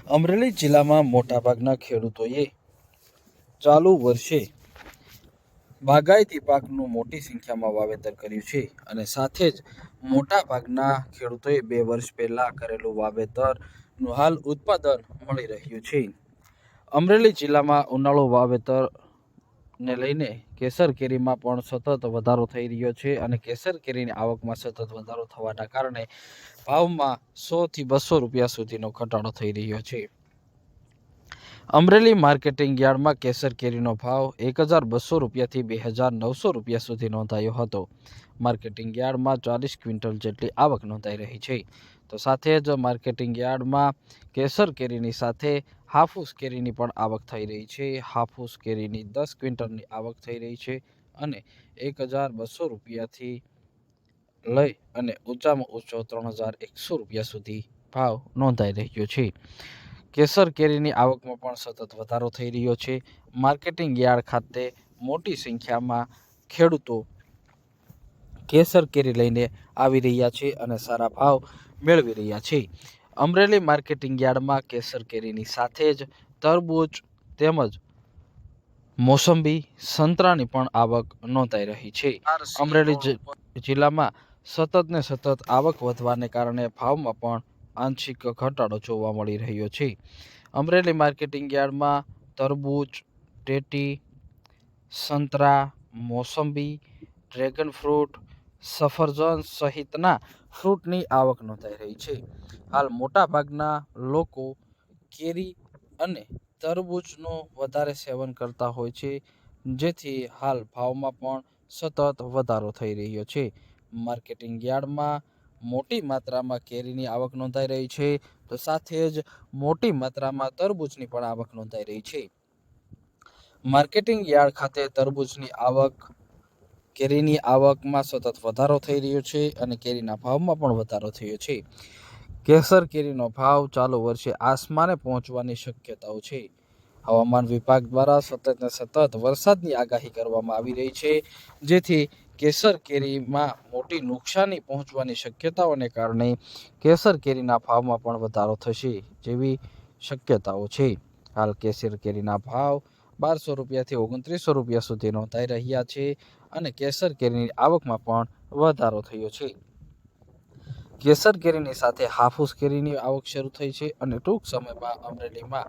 અમરેલી જિલ્લામાં મોટાભાગના ખેડૂતોએ ચાલુ વર્ષે બાગાયતી પાકનું મોટી સંખ્યામાં વાવેતર કર્યું છે અને સાથે જ મોટાભાગના ખેડૂતોએ 2 વર્ષ પહેલાં કરેલું વાવેતરનું હાલ ઉત્પાદન મળી રહ્યું છે. અમરેલી જિલ્લામાં ઉનાળુ વાવેતરને લઈને કેસર કેરીમાં પણ સતત વધારો થઈ રહ્યો છે અને કેસર કેરીની આવકમાં સતત વધારો થવાના કારણે ભાવમાં 100 થી 200 રૂપિયા સુધીનો ઘટાડો થઈ રહ્યો છે. અમરેલી માર્કેટિંગ યાર્ડમાં કેસર કેરીનો ભાવ 1200 રૂપિયાથી 2900 રૂપિયા સુધી નોંધાયો હતો. માર્કેટિંગ યાર્ડમાં 40 ક્વિન્ટલ જેટલી આવક નોંધાઈ રહી છે. તો સાથે જ માર્કેટિંગ યાર્ડમાં કેસર કેરીની સાથે હાફૂસ કેરીની પણ આવક થઈ રહી છે. હાફૂસ કેરીની 10 ક્વિન્ટલની આવક થઈ રહી છે અને 1200 રૂપિયાથી લઈ અને ઊંચામાં ઊંચો 3100 રૂપિયા સુધી ભાવ નોંધાઈ રહ્યો છે. કેસર કેરીની આવકમાં પણ સતત વધારો થઈ રહ્યો છે. માર્કેટિંગ યાર્ડ ખાતે મોટી સંખ્યામાં ખેડૂતો કેસર કેરી લઈને આવી રહ્યા છે અને સારા ભાવ મેળવી રહ્યા છે. અમરેલી માર્કેટિંગ યાર્ડમાં કેસર કેરીની સાથે જ તરબૂચ તેમજ મોસંબી સંતરાની પણ આવક નોંધાઈ રહી છે. અમરેલી જિલ્લામાં સતત ને સતત આવક વધવાને કારણે ભાવમાં પણ આંશિક ઘટાડો જોવા મળી રહ્યો છે. અમરેલી માર્કેટિંગ યાર્ડમાં તરબૂચ, ટેટી, સંતરા, મોસંબી, ડ્રેગન ફ્રૂટ, સફરજન સહિતના ફ્રૂટની આવક નોંધાઈ રહી છે. હાલ મોટાભાગના લોકો કેરી અને તરબૂચનું વધારે સેવન કરતા હોય છે, જેથી હાલ ભાવમાં પણ સતત વધારો થઈ રહ્યો છે. માર્કેટિંગ યાર્ડમાં મોટી માત્રામાં કેરીની આવક નોંધાઈ રહી છે, તો સાથે જ મોટી માત્રામાં તરબૂચની પણ આવક નોંધાઈ રહી છે. માર્કેટિંગ યાર્ડ ખાતે તરબૂચની આવક, કેરીની આવકમાં સતત વધારો થઈ રહ્યો છે અને કેરીના ભાવમાં પણ વધારો થયો છે. કેસર કેરીનો ભાવ ચાલુ વર્ષે આસમાને પહોંચવાની શક્યતાઓ છે. હવામાન વિભાગ દ્વારા સતત ને સતત વરસાદની આગાહી કરવામાં આવી રહી છે, જેથી કેસર કેરીમાં મોટી નુકસાની પહોંચવાની શક્યતાઓને કારણે કેસર કેરીના ભાવમાં પણ વધારો થશે જેવી શક્યતાઓ છે. હાલ કેસર કેરીના ભાવ 1200 રૂપિયાથી 2900 રૂપિયા સુધી નોંધાઈ રહ્યા છે અને કેસર કેરીની આવકમાં પણ વધારો થયો છે. કેસર કેરીની સાથે હાફૂસ કેરીની આવક શરૂ થઈ છે અને ટૂંક સમયમાં અમરેલીમાં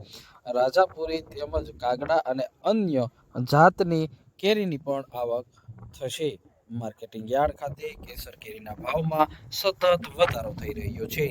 રાજાપુરી તેમજ કાગડા અને અન્ય જાતની કેરીની પણ આવક થશે. માર્કેટિંગ યાર્ડ ખાતે કેસર કેરીના ભાવમાં સતત વધારો થઈ રહ્યો છે.